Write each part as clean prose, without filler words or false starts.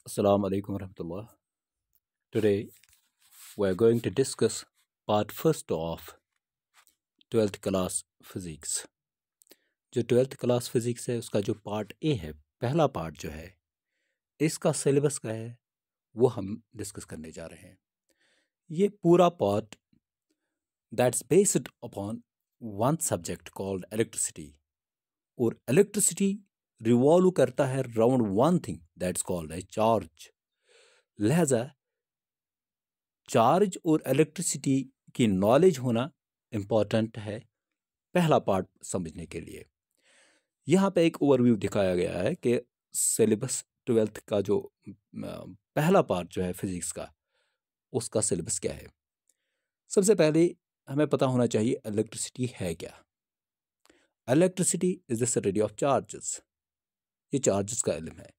Assalamu alaikum warahmatullah. Today we are going to discuss part first of 12th class physics. जो 12th class physics है उसका जो part A है, पहला part जो है इसका सिलेबस क्या है वो हम डिस्कस करने जा रहे हैं। ये पूरा part that's based upon one subject called electricity, और इलेक्ट्रिसिटी रिवॉल्व करता है round one thing that's called है चार्ज। लिहाजा चार्ज और इलेक्ट्रिसिटी की नॉलेज होना इम्पॉर्टेंट है पहला पार्ट समझने के लिए। यहाँ पे एक ओवरव्यू दिखाया गया है कि सिलेबस 12th का जो पहला पार्ट जो है फिजिक्स का, उसका सिलेबस क्या है। सबसे पहले हमें पता होना चाहिए इलेक्ट्रिसिटी है क्या। Electricity is the study of charges. ये चार्जेस का इल्म है।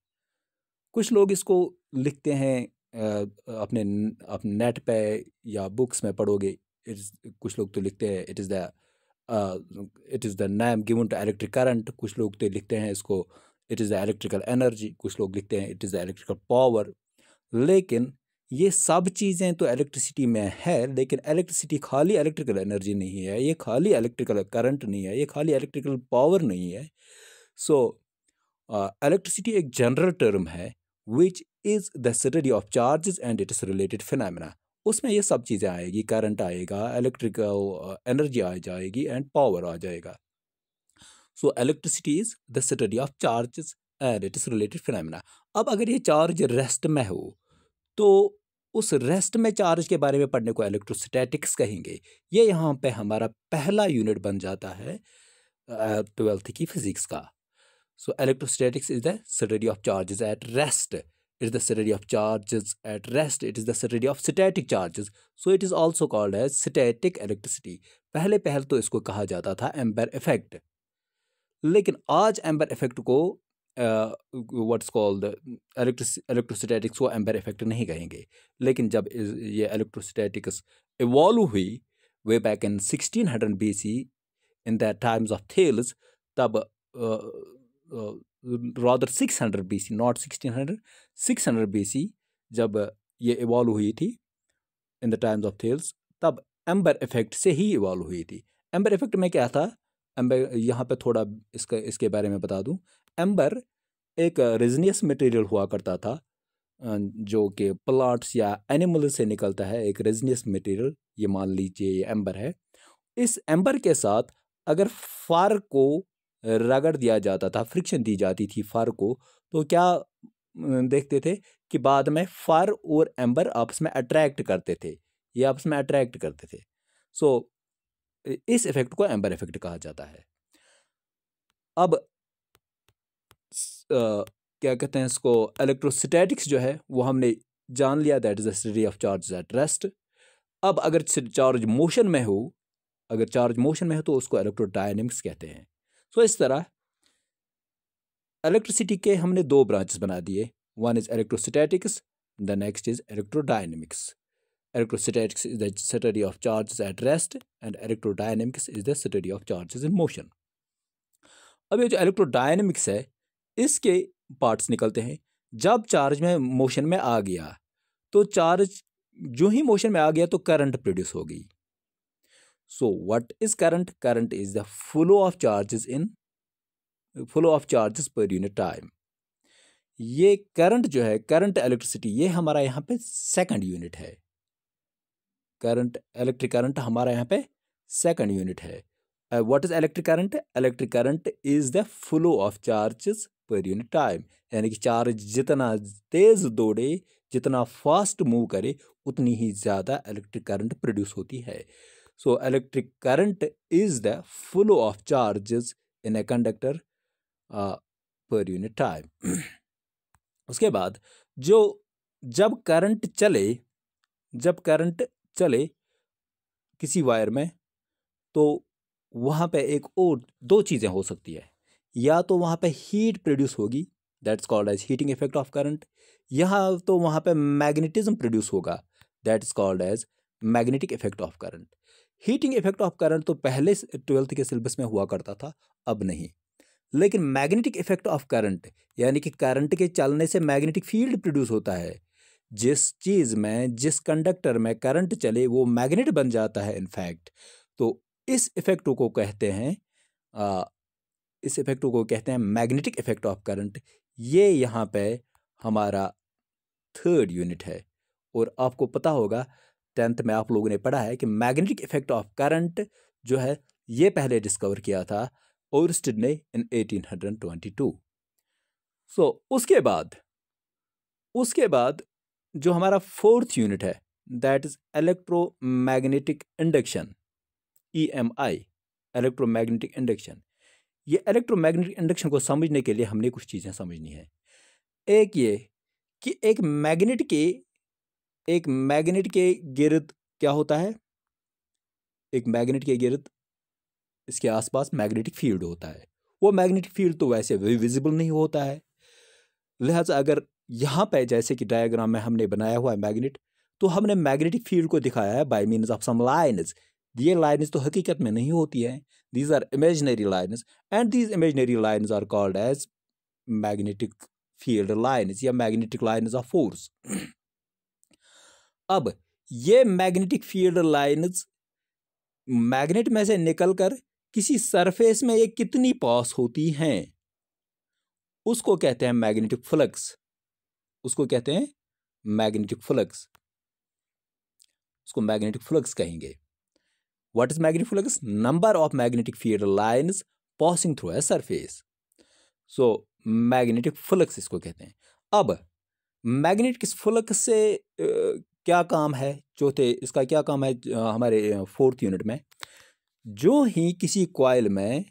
कुछ लोग इसको लिखते हैं अपने नेट पे या बुक्स में पढ़ोगे, कुछ लोग तो लिखते हैं it is the name given to electric current. कुछ लोग तो लिखते हैं इसको it is the electrical energy. कुछ लोग लिखते हैं it is the electrical power. लेकिन ये सब चीज़ें तो इलेक्ट्रिसिटी में है, लेकिन इलेक्ट्रिसिटी खाली इलेक्ट्रिकल एनर्जी नहीं है, ये खाली इलेक्ट्रिकल करंट नहीं है, ये खाली इलेक्ट्रिकल पावर नहीं है। सो इलेक्ट्रिसिटी एक जनरल टर्म है which is the study of charges and its related phenomena. उसमें ये सब चीज़ें आएगी, करंट आएगा, इलेक्ट्रिकल एनर्जी आ जाएगी एंड पावर आ जाएगा। So electricity is the study of charges and its related phenomena. अब अगर ये चार्ज रेस्ट में हो तो उस रेस्ट में चार्ज के बारे में पढ़ने को इलेक्ट्रोस्टैटिक्स कहेंगे। ये यहाँ पे हमारा पहला यूनिट बन जाता है 12th की फिजिक्स का। So electrostatics is the study of charges at rest. It is the study of charges at rest. It is the study of static charges. So it is also called as static electricity. पहले तो इसको कहा जाता था amber effect, लेकिन आज amber effect को what's called electrostatics को एम्बर इफेक्ट नहीं कहेंगे। लेकिन जब ये इलेक्ट्रोस्टैटिक्स इवॉल्व हुई way back in 1600 BC in that times of Thales, तब rather 600 BC, not 1600, 600 BC जब ये इवॉल्व हुई थी in the times of Thales, तब एम्बर इफेक्ट से ही इवॉल्व हुई थी। एम्बर इफेक्ट में क्या था, एम्बर यहाँ पे थोड़ा इसके बारे में बता दूँ। एम्बर एक रेजिनियस मटेरियल हुआ करता था जो कि प्लांट्स या एनिमल से निकलता है, एक रेजिनियस मटेरियल। ये मान लीजिए ये एम्बर है। इस एम्बर के साथ अगर फार को रगड़ दिया जाता था, फ्रिक्शन दी जाती थी फार को, तो क्या देखते थे कि बाद में फार और एम्बर आपस में अट्रैक्ट करते थे, ये आपस में अट्रैक्ट करते थे। सो इस इफेक्ट को एम्बर इफेक्ट कहा जाता है। अब क्या कहते हैं इसको, इलेक्ट्रोस्टैटिक्स जो है वो हमने जान लिया, that is the study of charge at rest. अब अगर चार्ज मोशन में हो, अगर चार्ज मोशन में हो तो उसको इलेक्ट्रोडायनेमिक्स कहते हैं। सो इस तरह इलेक्ट्रिसिटी के हमने दो ब्रांचेस बना दिए, one is electrostatics, the next is electrodynamics. Electrostatics is the study of charges at rest and electrodynamics is the study of charges in motion. अब ये जो इलेक्ट्रोडायनेमिक्स है इसके पार्ट्स निकलते हैं। जब चार्ज में मोशन में आ गया तो चार्ज जो ही मोशन में आ गया तो करंट प्रोड्यूस होगी। So what is current? Current is the flow of charges per unit time. ये करंट जो है, करंट इलेक्ट्रिसिटी, ये हमारा यहाँ पे सेकंड यूनिट है। करंट, इलेक्ट्रिक करंट हमारा यहाँ पे सेकंड यूनिट है। What is electric current? Electric current is the flow of charges per unit time, यानी कि चार्ज जितना तेज दौड़े, जितना फास्ट मूव करे, उतनी ही ज़्यादा इलेक्ट्रिक करंट प्रोड्यूस होती है। So electric current is the flow of charges in a conductor per unit time. उसके बाद जब करंट चले किसी वायर में, तो वहाँ पे एक और दो चीज़ें हो सकती है। या तो वहाँ पे हीट प्रोड्यूस होगी, that's called as heating effect of current, यहाँ तो वहाँ पे मैग्नेटिज्म प्रोड्यूस होगा, that's called as magnetic effect of current. Heating effect of current तो पहले 12th के सिलेबस में हुआ करता था, अब नहीं। लेकिन मैग्नेटिक इफेक्ट ऑफ करंट यानी कि करंट के चलने से मैग्नेटिक फील्ड प्रोड्यूस होता है। जिस चीज़ में, जिस कंडक्टर में करंट चले वो मैग्नेट बन जाता है इनफैक्ट। तो इस इफेक्ट को कहते हैं मैग्नेटिक इफेक्ट ऑफ करंट। ये यहाँ पे हमारा थर्ड यूनिट है। और आपको पता होगा 10th में आप लोगों ने पढ़ा है कि मैग्नेटिक इफेक्ट ऑफ करंट जो है ये पहले डिस्कवर किया था ओरस्टेड ने इन 1822। सो उसके बाद जो हमारा फोर्थ यूनिट है that is electromagnetic induction, EMI, electromagnetic induction. ये इलेक्ट्रोमैग्नेटिक इंडक्शन को समझने के लिए हमने कुछ चीज़ें समझनी है। एक ये कि एक मैग्नेट के गिर्द क्या होता है, एक मैग्नेट के गिर्द इसके आसपास मैग्नेटिक फील्ड होता है। वो मैग्नेटिक फील्ड तो वैसे विजिबल नहीं होता है, लिहाजा अगर यहाँ पे जैसे कि डायग्राम में हमने बनाया हुआ है मैग्नेट, तो हमने मैग्नेटिक फील्ड को दिखाया है by means of some lines. ये लाइन्स तो हकीकत में नहीं होती हैं, these are imaginary lines and these imaginary lines are called as magnetic field lines या मैग्नेटिक लाइन्स ऑफ फोर्स। अब ये मैग्नेटिक फील्ड लाइन्स मैग्नेट में से निकलकर किसी सरफेस में ये कितनी पास होती हैं उसको कहते हैं मैग्नेटिक फ्लक्स। उसको कहते हैं मैग्नेटिक फ्लक्स, उसको मैग्नेटिक फ्लक्स कहेंगे। What is magnetic flux? Number of magnetic field lines passing through a surface. So magnetic flux इसको कहते हैं। अब मैग्नेटिक फ्लक्स से क्या काम है, इसका क्या काम है हमारे फोर्थ यूनिट में? जो ही किसी कॉइल में,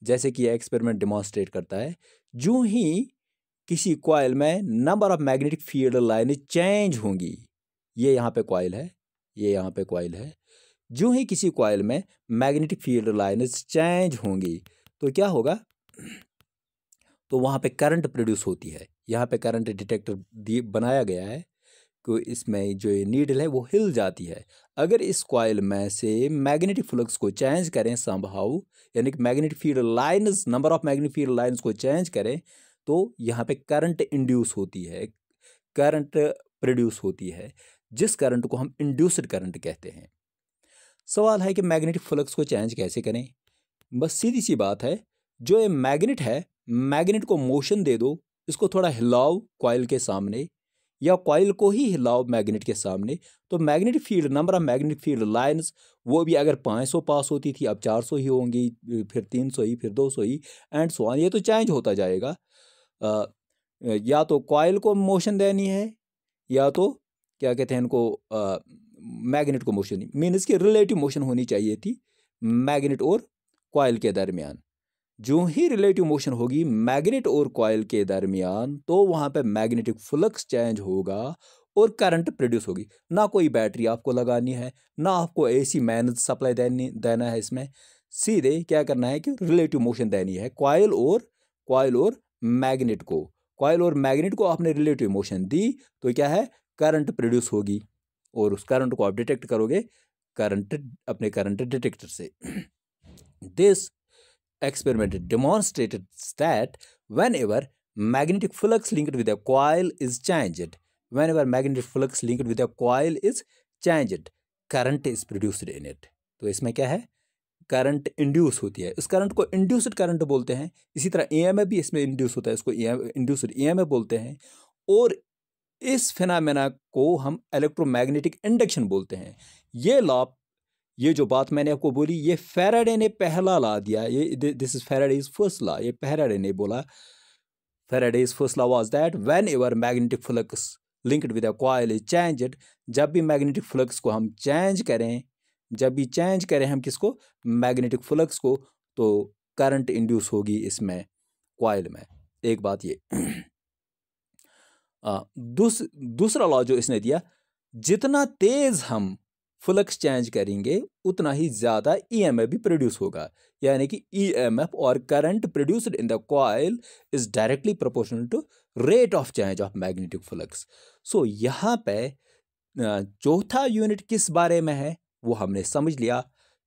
जैसे कि यह एक्सपेरिमेंट डिमॉन्स्ट्रेट करता है, जो ही किसी कॉइल में number of magnetic field line change होंगी, ये यहाँ पे कॉइल है, ये यहाँ पे कॉइल है, जो ही किसी कॉइल में मैग्नेटिक फील्ड लाइन्स चेंज होंगी तो क्या होगा, तो वहाँ पे करंट प्रोड्यूस होती है। यहाँ पे करंट डिटेक्टर बनाया गया है कि इसमें जो ये नीडल है वो हिल जाती है। अगर इस कॉइल में से मैग्नेटिक फ्लक्स को चेंज करें समहाउ, यानी कि magnetic field lines, number of magnetic field lines को चेंज करें, तो यहाँ पे करंट इंड्यूस होती है, करंट प्रोड्यूस होती है, जिस करंट को हम इंड्यूस्ड करंट कहते हैं। सवाल है कि मैग्नेटिक फ्लक्स को चेंज कैसे करें? बस सीधी सी बात है, जो ये मैग्नेट है, मैग्नेट को मोशन दे दो, इसको थोड़ा हिलाओ कॉइल के सामने या कॉइल को ही हिलाओ मैग्नेट के सामने, तो magnetic field, number of magnetic field lines वो भी अगर 500 पास होती थी अब 400 ही होंगी, फिर 300 ही, फिर 200 ही एंड सो ऑन। ये तो चेंज होता जाएगा। या तो कॉइल को मोशन देनी है या तो क्या कहते हैं इनको, मैग्नेट को मोशन, मीन्स की रिलेटिव मोशन होनी चाहिए थी मैग्नेट और कॉइल के दरमियान। जो ही रिलेटिव मोशन होगी मैग्नेट और कॉइल के दरमियान, तो वहाँ पे मैग्नेटिक फ्लक्स चेंज होगा और करंट प्रोड्यूस होगी। ना कोई बैटरी आपको लगानी है, ना आपको AC मैन सप्लाई देना है इसमें, सीधे क्या करना है कि रिलेटिव मोशन देनी है कॉइल और मैग्नेट को। कॉइल और मैग्नेट को आपने रिलेटिव मोशन दी तो क्या है, करंट प्रोड्यूस होगी और उस करंट को आप डिटेक्ट करोगे अपने करंट डिटेक्टर से। This experiment demonstrated that whenever magnetic flux linked with a coil is changed, current is produced in it। तो इसमें क्या है, करंट इंड्यूस होती है। इस करंट को इंड्यूस्ड करंट बोलते हैं। इसी तरह EMF भी इसमें इंड्यूस होता है, इसको इंड्यूस्ड EMF बोलते हैं। और इस फिनोमेना को हम इलेक्ट्रोमैग्नेटिक इंडक्शन बोलते हैं। ये जो बात मैंने आपको बोली, ये फैराडे ने पहला ला दिया। ये this is Faraday's first law. ये फैराडे ने बोला, Faraday's first law was that whenever magnetic flux linked with a coil is changed, जब भी मैग्नेटिक फ्लक्स को हम चेंज करें हम किसको, मैग्नेटिक फ्लक्स को, तो करंट इंड्यूस होगी इसमें कॉइल में। एक बात ये। दूसरा लॉ जो इसने दिया, जितना तेज हम फ्लक्स चेंज करेंगे उतना ही ज़्यादा EMF भी प्रोड्यूस होगा। यानी कि EMF और current produced in the coil is directly proportional to rate of change of magnetic flux. So यहाँ पे चौथा यूनिट किस बारे में है वो हमने समझ लिया।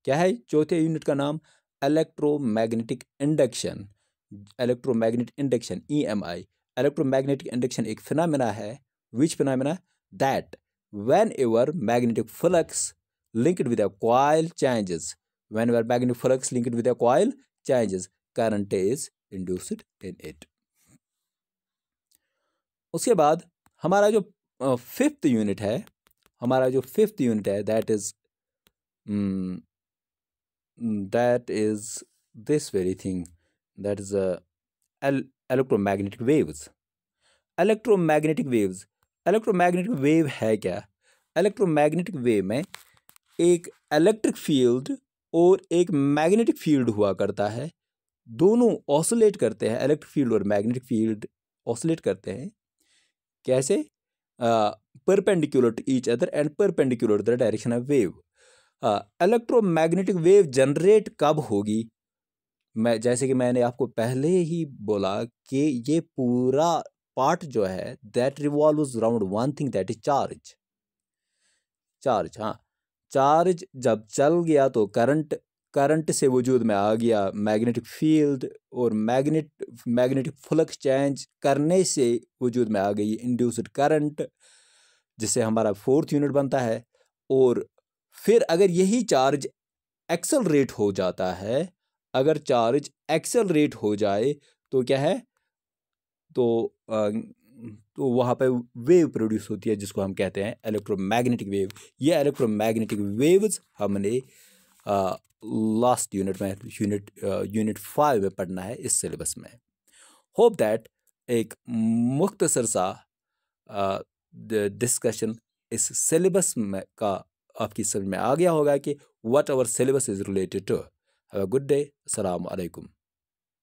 क्या है चौथे यूनिट का नाम? Electromagnetic induction. Electromagnetic induction EMI। Electromagnetic induction एक फिनोमेना है, which phenomena, that whenever magnetic flux linked with a coil changes, whenever magnetic flux linked with a coil changes, current is induced in it। उसके बाद हमारा जो fifth unit है, that is this very thing, that is electromagnetic waves। Electromagnetic wave है क्या? Electromagnetic wave में एक electric field और एक मैग्नेटिक फील्ड हुआ करता है, दोनों ऑसिलेट करते हैं, इलेक्ट्रिक फील्ड और मैग्नेटिक फील्ड ऑसिलेट करते हैं। कैसे? Perpendicular to each other and perpendicular to the direction of wave. Electromagnetic wave generate कब होगी? जैसे कि मैंने आपको पहले ही बोला कि ये पूरा पार्ट जो है that revolves around one thing, that is charge. हाँ, चार्ज जब चल गया तो करंट से वजूद में आ गया मैग्नेटिक फील्ड, और मैग्नेटिक फ्लक्स चेंज करने से वजूद में आ गई इंड्यूस्ड करंट, जिससे हमारा फोर्थ यूनिट बनता है। और फिर अगर यही चार्ज एक्सेलरेट हो जाता है, अगर चार्ज एक्सेलरेट हो जाए तो क्या है, तो वहाँ पे वेव प्रोड्यूस होती है, जिसको हम कहते हैं इलेक्ट्रोमैग्नेटिक वेव। ये इलेक्ट्रोमैग्नेटिक वेव्स हमने लास्ट यूनिट में यूनिट 5 में पढ़ना है इस सिलेबस में। होप दैट एक मुख्तसर सा डिस्कशन इस सिलेबस में का आपकी समझ में आ गया होगा कि what our syllabus is related to. Have a good day. अस्सलाम वालेकुम।